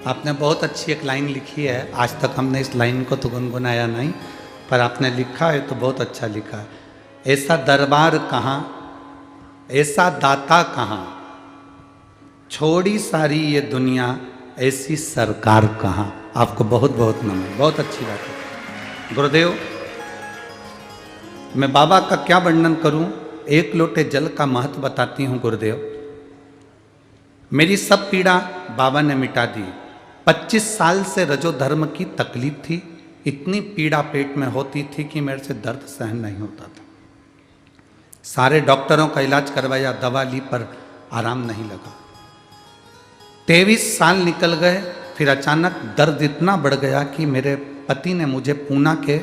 आपने बहुत अच्छी एक लाइन लिखी है। आज तक हमने इस लाइन को तो गुनगुनाया नहीं, पर आपने लिखा है तो बहुत अच्छा लिखा है। ऐसा दरबार कहाँ, ऐसा दाता कहाँ, छोड़ी सारी ये दुनिया, ऐसी सरकार कहाँ। आपको बहुत बहुत नमन, बहुत अच्छी बात है गुरुदेव। मैं बाबा का क्या वर्णन करूं, एक लोटे जल का महत्व बताती हूं गुरुदेव। मेरी सब पीड़ा बाबा ने मिटा दी। 25 साल से रजो धर्म की तकलीफ थी। इतनी पीड़ा पेट में होती थी कि मेरे से दर्द सहन नहीं होता था। सारे डॉक्टरों का इलाज करवाया, दवा ली, पर आराम नहीं लगा। 23 साल निकल गए। फिर अचानक दर्द इतना बढ़ गया कि मेरे पति ने मुझे पूना के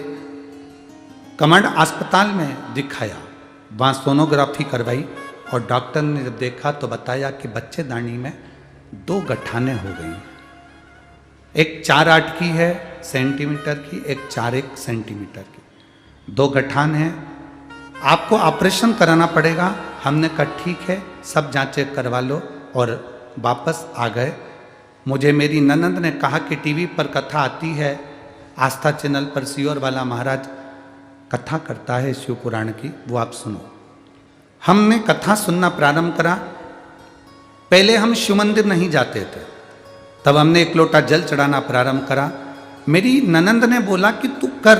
कमांड अस्पताल में दिखाया। वहाँ सोनोग्राफी करवाई और डॉक्टर ने जब देखा तो बताया कि बच्चेदानी में 2 गठाने हो गई। एक 4-8 की है सेंटीमीटर की, एक 4-1 सेंटीमीटर की। 2 गठान हैं, आपको ऑपरेशन कराना पड़ेगा। हमने कहा ठीक है, सब जांचें करवा लो, और वापस आ गए। मुझे मेरी ननंद ने कहा कि टीवी पर कथा आती है, आस्था चैनल पर सियोर वाला महाराज कथा करता है शिव पुराण की, वो आप सुनो। हमने कथा सुनना प्रारंभ करा। पहले हम शिव मंदिर नहीं जाते थे, तब हमने 1 लोटा जल चढ़ाना प्रारंभ करा। मेरी ननंद ने बोला कि तू कर,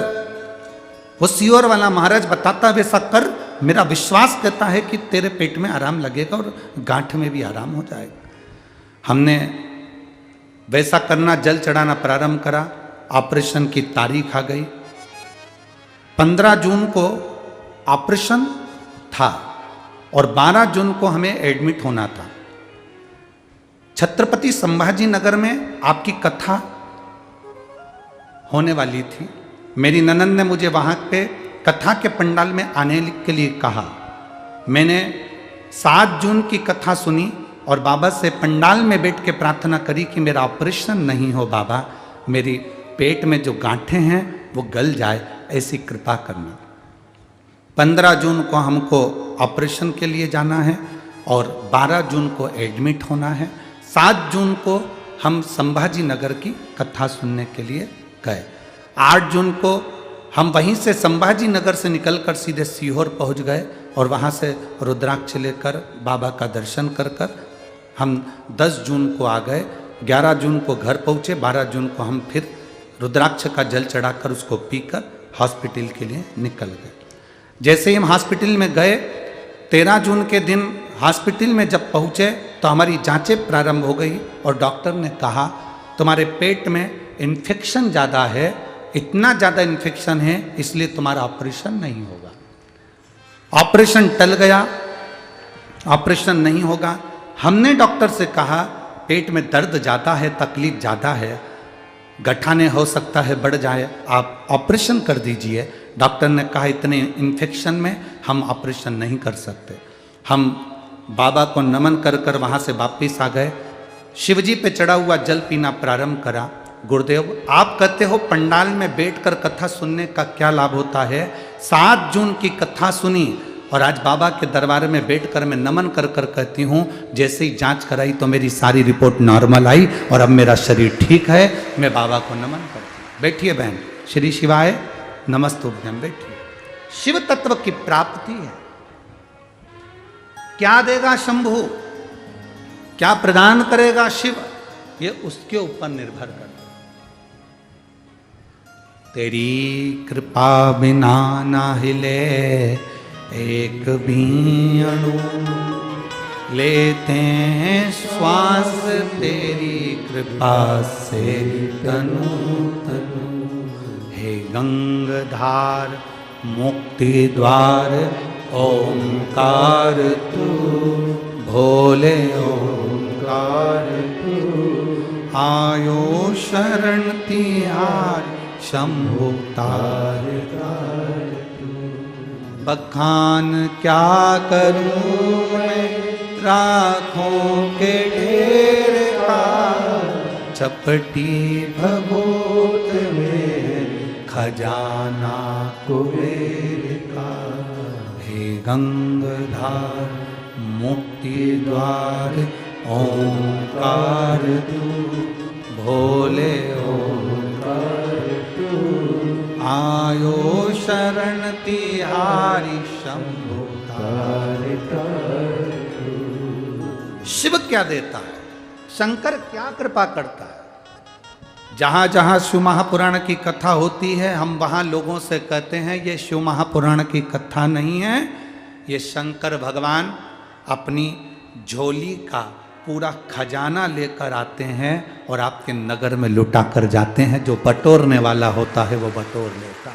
वो सियोर वाला महाराज बताता वैसा कर। मेरा विश्वास कहता है कि तेरे पेट में आराम लगेगा और गांठ में भी आराम हो जाएगा। हमने वैसा करना, जल चढ़ाना प्रारंभ करा। ऑपरेशन की तारीख आ गई। 15 जून को ऑपरेशन था और 12 जून को हमें एडमिट होना था। छत्रपति संभाजी नगर में आपकी कथा होने वाली थी। मेरी ननंद ने मुझे वहाँ पे कथा के पंडाल में आने के लिए कहा। मैंने 7 जून की कथा सुनी और बाबा से पंडाल में बैठ के प्रार्थना करी कि मेरा ऑपरेशन नहीं हो बाबा, मेरी पेट में जो गांठें हैं वो गल जाए, ऐसी कृपा करना। 15 जून को हमको ऑपरेशन के लिए जाना है और 12 जून को एडमिट होना है। 7 जून को हम संभाजी नगर की कथा सुनने के लिए गए। 8 जून को हम वहीं से संभाजी नगर से निकलकर सीधे सीहोर पहुंच गए और वहाँ से रुद्राक्ष लेकर बाबा का दर्शन कर कर हम 10 जून को आ गए। 11 जून को घर पहुँचे। 12 जून को हम फिर रुद्राक्ष का जल चढ़ाकर उसको पीकर हॉस्पिटल के लिए निकल गए। जैसे ही हम हॉस्पिटल में गए, 13 जून के दिन हॉस्पिटल में जब पहुँचे तो हमारी जांचें प्रारंभ हो गई और डॉक्टर ने कहा तुम्हारे पेट में इन्फेक्शन ज़्यादा है, इतना ज़्यादा इन्फेक्शन है इसलिए तुम्हारा ऑपरेशन नहीं होगा। ऑपरेशन टल गया, ऑपरेशन नहीं होगा। हमने डॉक्टर से कहा पेट में दर्द ज़्यादा है, तकलीफ ज़्यादा है, गठाने हो सकता है बढ़ जाए, आप ऑपरेशन कर दीजिए। डॉक्टर ने कहा इतने इन्फेक्शन में हम ऑपरेशन नहीं कर सकते। हम बाबा को नमन कर कर वहाँ से वापस आ गए। शिवजी पे चढ़ा हुआ जल पीना प्रारंभ करा। गुरुदेव आप कहते हो पंडाल में बैठकर कथा सुनने का क्या लाभ होता है। 7 जून की कथा सुनी और आज बाबा के दरबार में बैठकर मैं नमन कर कर कहती हूँ, जैसे ही जांच कराई तो मेरी सारी रिपोर्ट नॉर्मल आई और अब मेरा शरीर ठीक है। मैं बाबा को नमन करती हूँ। बैठिए बहन, श्री शिवाय नमस्तुभ्यम। बैठिए। शिव तत्व की प्राप्ति है। क्या देगा शंभु, क्या प्रदान करेगा शिव, ये उसके ऊपर निर्भर करता है। तेरी कृपा बिना ना हिले एक भी अणु, लेते हैं श्वास तेरी कृपा से तनु तनु। हे गंगाधार मुक्ति द्वार ओंकार तू, भोले ओंकार तू। आयो शरण तिहार शंभु तार तार तू। बखान क्या करूं मैं राखों के ढेर का, चपटी भभूत में खजाना कुबेर का। हे गंगाधार मुक्ति द्वार ओंकार तू, भोले ओंकार तू। आयो शरण तिहारी शंभु तारिका। शिव क्या देता है, शंकर क्या कृपा करता है। जहां जहां शिव महापुराण की कथा होती है, हम वहां लोगों से कहते हैं ये शिव महापुराण की कथा नहीं है, ये शंकर भगवान अपनी झोली का पूरा खजाना लेकर आते हैं और आपके नगर में लुटा कर जाते हैं। जो बटोरने वाला होता है वो बटोर लेगा,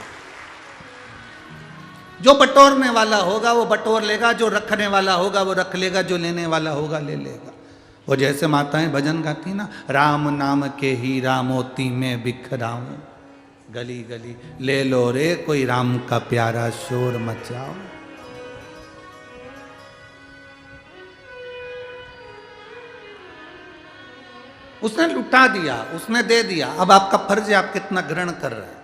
जो बटोरने वाला होगा वो बटोर लेगा, जो रखने वाला होगा वो रख लेगा, जो लेने वाला होगा ले लेगा। वो जैसे माताएं भजन गाती ना, राम नाम के हीरा मोती में बिखराऊं, गली गली ले लो रे कोई राम का प्यारा, शोर मचाओ। उसने लुटा दिया, उसने दे दिया, अब आपका फर्ज है आप कितना ग्रहण कर रहे हैं।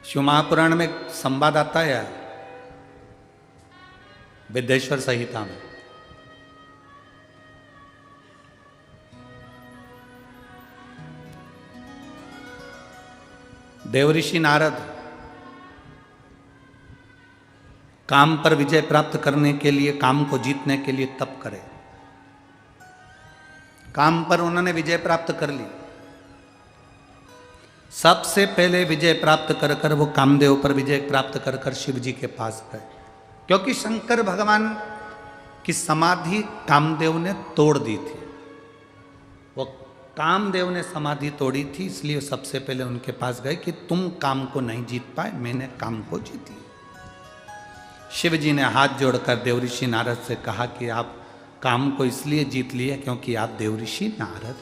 शिव महापुराण में संवाद आता है विद्येश्वर संहिता में, देवऋषि नारद काम पर विजय प्राप्त करने के लिए, काम को जीतने के लिए तप करे। काम पर उन्होंने विजय प्राप्त कर ली। सबसे पहले विजय प्राप्त कर कर वो कामदेव पर विजय प्राप्त कर कर शिव जी के पास गए, क्योंकि शंकर भगवान की समाधि कामदेव ने तोड़ दी थी। वो कामदेव ने समाधि तोड़ी थी, इसलिए सबसे पहले उनके पास गए कि तुम काम को नहीं जीत पाए, मैंने काम को जीत लिया। शिव जी ने हाथ जोड़कर देवऋषि नारद से कहा कि आप काम को इसलिए जीत लिए क्योंकि आप देवऋषि नारद।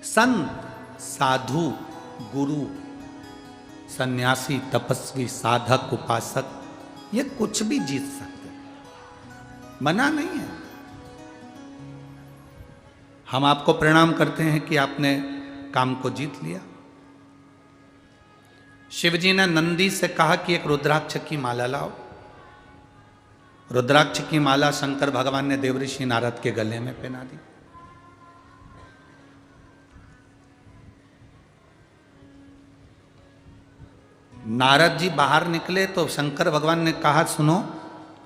संत, साधु, गुरु, सन्यासी, तपस्वी, साधक, उपासक ये कुछ भी जीत सकते, मना नहीं है। हम आपको प्रणाम करते हैं कि आपने काम को जीत लिया। शिवजी ने नंदी से कहा कि एक रुद्राक्ष की माला लाओ। रुद्राक्ष की माला शंकर भगवान ने देवऋषि नारद के गले में पहना दी। नारद जी बाहर निकले तो शंकर भगवान ने कहा, सुनो,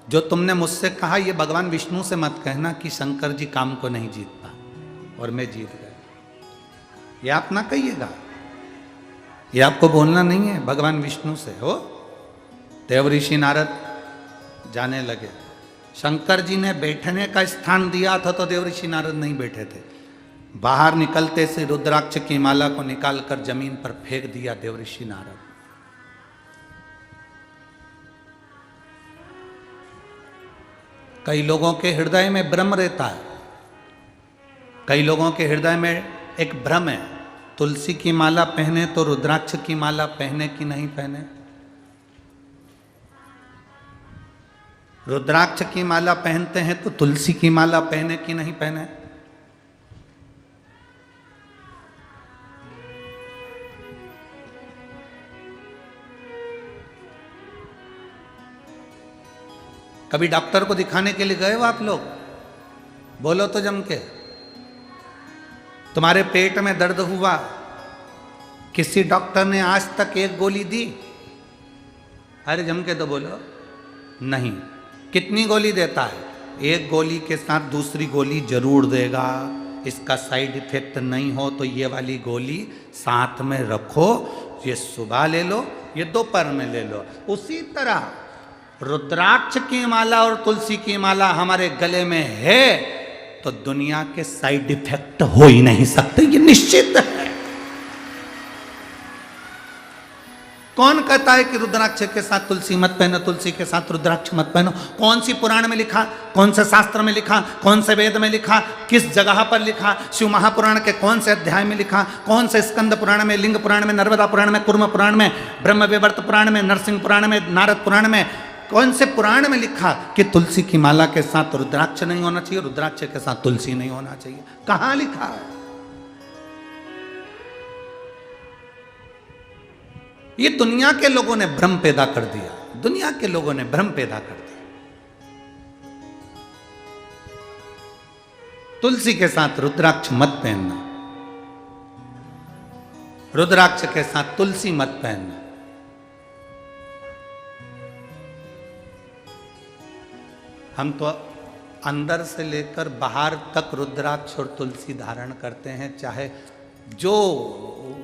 जो तुमने मुझसे कहा ये भगवान विष्णु से मत कहना कि शंकर जी काम को नहीं जीत पा और मैं जीत गया। ये आप ना कहिएगा, ये आपको बोलना नहीं है, भगवान विष्णु से हो। देवऋषि नारद जाने लगे। शंकर जी ने बैठने का स्थान दिया था तो देवऋषि नारद नहीं बैठे थे। बाहर निकलते से रुद्राक्ष की माला को निकालकर जमीन पर फेंक दिया देवऋषि नारद। कई लोगों के हृदय में भ्रम रहता है, कई लोगों के हृदय में एक भ्रम है, तुलसी की माला पहने तो रुद्राक्ष की माला पहने कि नहीं पहने। रुद्राक्ष की माला पहनते हैं तो तुलसी की माला पहने कि नहीं पहने। कभी डॉक्टर को दिखाने के लिए गए हो आप लोग? बोलो तो जम के। तुम्हारे पेट में दर्द हुआ, किसी डॉक्टर ने आज तक एक गोली दी? अरे जम के तो बोलो। नहीं। कितनी गोली देता है? एक गोली के साथ दूसरी गोली जरूर देगा। इसका साइड इफेक्ट नहीं हो तो ये वाली गोली साथ में रखो, ये सुबह ले लो, ये दोपहर में ले लो। उसी तरह रुद्राक्ष की माला और तुलसी की माला हमारे गले में है तो दुनिया के साइड इफेक्ट हो ही नहीं सकते, ये निश्चित है। कौन कहता है कि रुद्राक्ष के साथ तुलसी मत पहनो, तुलसी के साथ रुद्राक्ष मत पहनो? कौन सी पुराण में लिखा, कौन से शास्त्र में लिखा, कौन से वेद में लिखा, किस जगह पर लिखा? शिव महापुराण के कौन से अध्याय में लिखा? कौन से स्कंद पुराण में, लिंग पुराण में, नर्मदा पुराण में, कुर्म पुराण में, ब्रह्म विवर्त पुराण में, नरसिंह पुराण में, नारद पुराण में, कौन से पुराण में लिखा कि तुलसी की माला के साथ रुद्राक्ष नहीं होना चाहिए, रुद्राक्ष के साथ तुलसी नहीं होना चाहिए? कहां लिखा है? ये दुनिया के लोगों ने भ्रम पैदा कर दिया, दुनिया के लोगों ने भ्रम पैदा कर दिया। तुलसी के साथ रुद्राक्ष मत पहनना, रुद्राक्ष के साथ तुलसी मत पहनना। हम तो अंदर से लेकर बाहर तक रुद्राक्ष और तुलसी धारण करते हैं, चाहे जो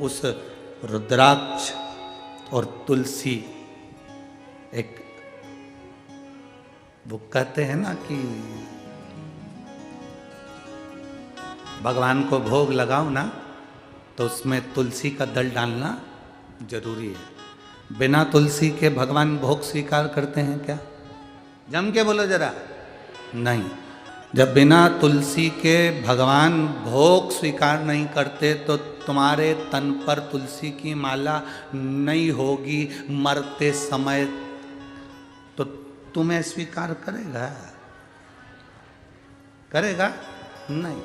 उस रुद्राक्ष और तुलसी एक, वो कहते हैं ना कि भगवान को भोग लगाओ ना तो उसमें तुलसी का दल डालना जरूरी है। बिना तुलसी के भगवान भोग स्वीकार करते हैं क्या? जम के बोलो जरा। नहीं, जब बिना तुलसी के भगवान भोग स्वीकार नहीं करते तो तुम्हारे तन पर तुलसी की माला नहीं होगी मरते समय, तो तुम्हें स्वीकार करेगा? करेगा नहीं।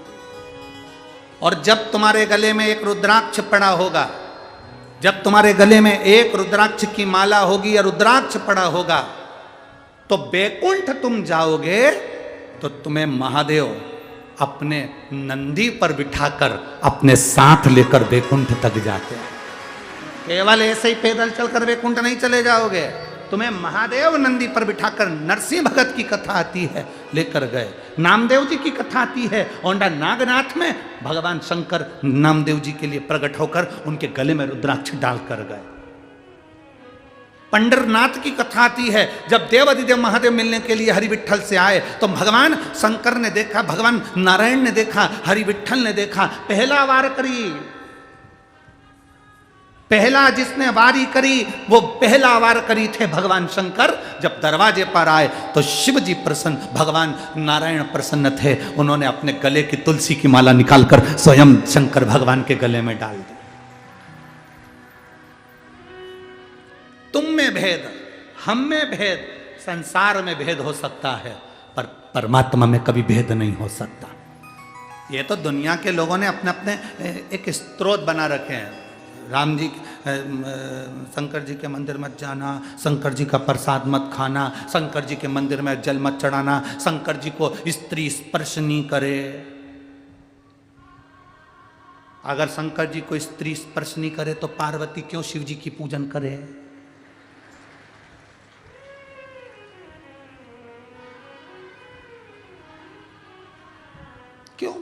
और जब तुम्हारे गले में एक रुद्राक्ष पड़ा होगा, जब तुम्हारे गले में एक रुद्राक्ष की माला होगी या रुद्राक्ष पड़ा होगा, तो बैकुंठ तुम जाओगे तो तुम्हें महादेव अपने नंदी पर बिठाकर अपने साथ लेकर बैकुंठ तक जाते हैं। केवल ऐसे ही पैदल चलकर बैकुंठ नहीं चले जाओगे, तुम्हें महादेव नंदी पर बिठाकर, नरसिंह भगत की कथा आती है लेकर गए, नामदेव जी की कथा आती है, औंडा नागनाथ में भगवान शंकर नामदेव जी के लिए प्रकट होकर उनके गले में रुद्राक्ष डालकर गए। पंडरनाथ की कथा आती है, जब देवाधिदेव महादेव मिलने के लिए हरि विठ्ठल से आए तो भगवान शंकर ने देखा, भगवान नारायण ने देखा, हरि विठ्ठल ने देखा, पहला वार करी, पहला जिसने वारी करी वो पहला वार करी थे भगवान शंकर। जब दरवाजे पर आए तो शिव जी प्रसन्न, भगवान नारायण प्रसन्न थे, उन्होंने अपने गले की तुलसी की माला निकालकर स्वयं शंकर भगवान के गले में डाल दी। तुम में भेद, हम में भेद, संसार में भेद हो सकता है, पर परमात्मा में कभी भेद नहीं हो सकता। ये तो दुनिया के लोगों ने अपने अपने एक स्त्रोत बना रखे हैं। राम जी, शंकर जी के मंदिर मत जाना, शंकर जी का प्रसाद मत खाना, शंकर जी के मंदिर में जल मत चढ़ाना, शंकर जी को स्त्री स्पर्श नहीं करे। अगर शंकर जी को स्त्री स्पर्श नहीं करे तो पार्वती क्यों शिव जी की पूजन करे? क्यों?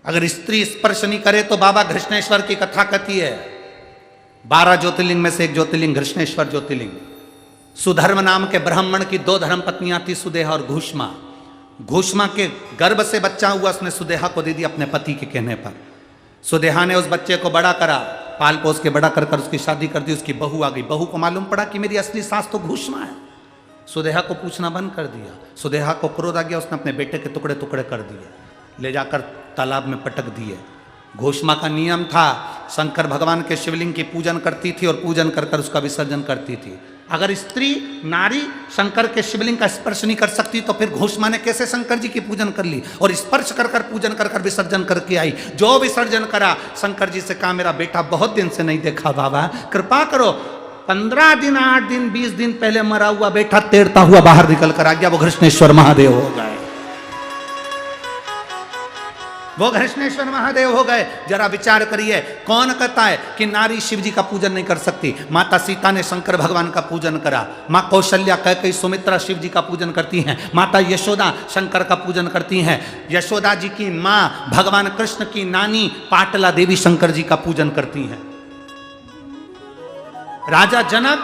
अगर स्त्री स्पर्श नहीं करे तो बाबा घृष्णेश्वर की कथा कहती है, 12 ज्योतिर्लिंग में से एक ज्योतिर्लिंग घृष्णेश्वर ज्योतिर्लिंग। सुधर्म नाम के ब्राह्मण की 2 धर्म पत्नियां थी, सुदेहा और घूष्मा। घूष्मा के गर्भ से बच्चा हुआ, उसने सुदेहा को दे दी अपने पति के कहने पर। सुदेहा ने उस बच्चे को बड़ा करा, पाल पोस के बड़ा कर उसकी शादी कर दी। उसकी बहू आ गई, बहू को मालूम पड़ा कि मेरी असली सास तो घूष्मा है। सुदेहा को पूछना बंद कर दिया। सुदेहा को क्रोध आ गया, उसने अपने बेटे के टुकड़े टुकड़े कर दिए, ले जाकर तालाब में पटक दिए। घोषमा का नियम था, शंकर भगवान के शिवलिंग की पूजन करती थी और पूजन कर कर उसका विसर्जन करती थी। अगर स्त्री नारी शंकर के शिवलिंग का स्पर्श नहीं कर सकती तो फिर घोषमा ने कैसे शंकर जी की पूजन कर ली और स्पर्श कर कर पूजन कर कर विसर्जन करके आई। जो विसर्जन करा, शंकर जी से कहा मेरा बेटा बहुत दिन से नहीं देखा, बाबा कृपा करो। 15 दिन 8 दिन 20 दिन पहले मरा हुआ बेटा तैरता हुआ बाहर निकल कर आ गया, वो घृष्णेश्वर महादेव हो गए। वो घृष्णेश्वर महादेव हो गए। जरा विचार करिए, कौन कहता है कि नारी शिव जी का पूजन नहीं कर सकती? माता सीता ने शंकर भगवान का पूजन करा, माँ कौशल्या कैकेयी सुमित्रा शिव जी का पूजन करती हैं, माता यशोदा शंकर का पूजन करती हैं, यशोदा जी की माँ भगवान कृष्ण की नानी पाटला देवी शंकर जी का पूजन करती हैं। राजा जनक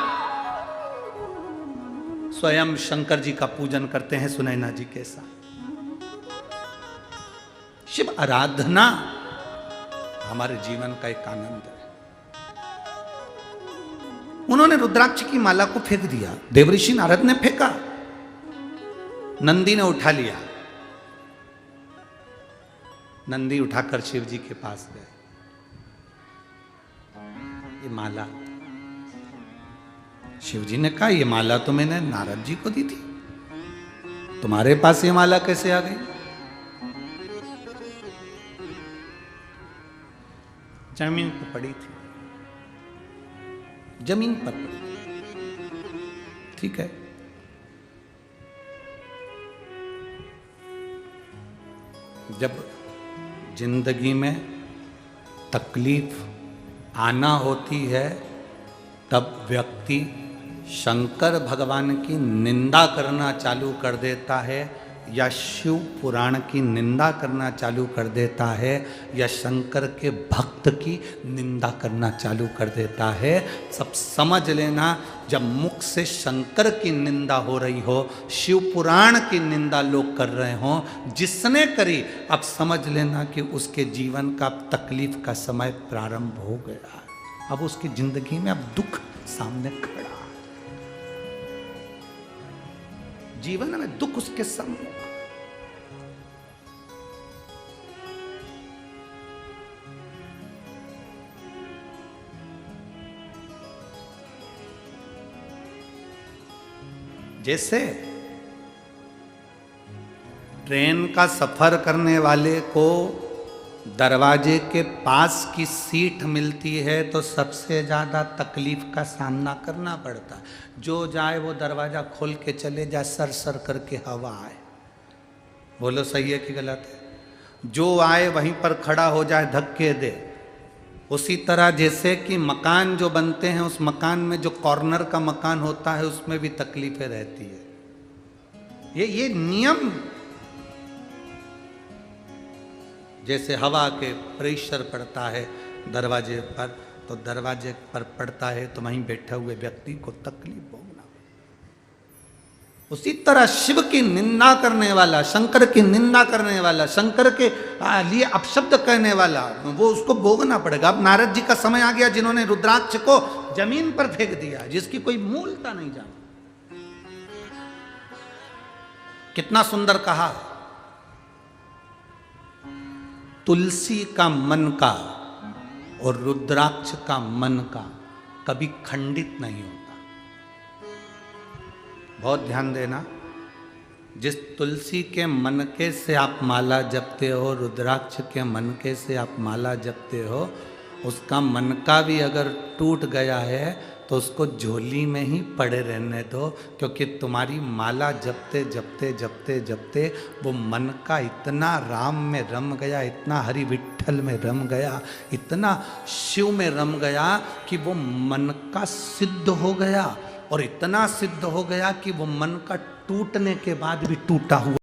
स्वयं शंकर जी का पूजन करते हैं सुनैना जी के साथ। शिव आराधना हमारे जीवन का एक आनंद है। उन्होंने रुद्राक्ष की माला को फेंक दिया। देवऋषि नारद ने फेंका, नंदी ने उठा लिया। नंदी उठाकर शिव जी के पास गए। ये माला, शिव जी ने कहा ये माला तो मैंने नारद जी को दी थी, तुम्हारे पास ये माला कैसे आ गई? जमीन पर पड़ी थी, जमीन पर पड़ी। ठीक है, जब जिंदगी में तकलीफ आना होती है तब व्यक्ति शंकर भगवान की निंदा करना चालू कर देता है, या शिव पुराण की निंदा करना चालू कर देता है, या शंकर के भक्त की निंदा करना चालू कर देता है। सब समझ लेना, जब मुख से शंकर की निंदा हो रही हो, शिव पुराण की निंदा लोग कर रहे हो, जिसने करी, अब समझ लेना कि उसके जीवन का तकलीफ का समय प्रारंभ हो गया। अब उसकी जिंदगी में अब दुख सामने खड़ा, जीवन में दुख उसके सम्मुख। जैसे ट्रेन का सफर करने वाले को दरवाजे के पास की सीट मिलती है तो सबसे ज़्यादा तकलीफ का सामना करना पड़ता है। जो जाए वो दरवाज़ा खोल के चले जाए, सर सर करके हवा आए। बोलो सही है कि गलत है? जो आए वहीं पर खड़ा हो जाए, धक्के दे। उसी तरह जैसे कि मकान जो बनते हैं, उस मकान में जो कॉर्नर का मकान होता है उसमें भी तकलीफें रहती है। ये नियम, जैसे हवा के प्रेशर पड़ता है दरवाजे पर, तो दरवाजे पर पड़ता है तो वहीं बैठे हुए व्यक्ति को तकलीफ भोगना। उसी तरह शिव की निंदा करने वाला, शंकर की निंदा करने वाला, शंकर के लिए अपशब्द कहने वाला, वो उसको भोगना पड़ेगा। अब नारद जी का समय आ गया जिन्होंने रुद्राक्ष को जमीन पर फेंक दिया, जिसकी कोई मूलता नहीं जाना। कितना सुंदर कहा, तुलसी का मन का और रुद्राक्ष का मन का कभी खंडित नहीं होता। बहुत ध्यान देना, जिस तुलसी के मनके से आप माला जपते हो, रुद्राक्ष के मनके से आप माला जपते हो, उसका मनका भी अगर टूट गया है तो उसको झोली में ही पड़े रहने दो, क्योंकि तुम्हारी माला जपते जपते जपते जपते वो मन का इतना राम में रम गया, इतना हरि विठ्ठल में रम गया, इतना शिव में रम गया कि वो मन का सिद्ध हो गया। और इतना सिद्ध हो गया कि वो मन का टूटने के बाद भी टूटा हुआ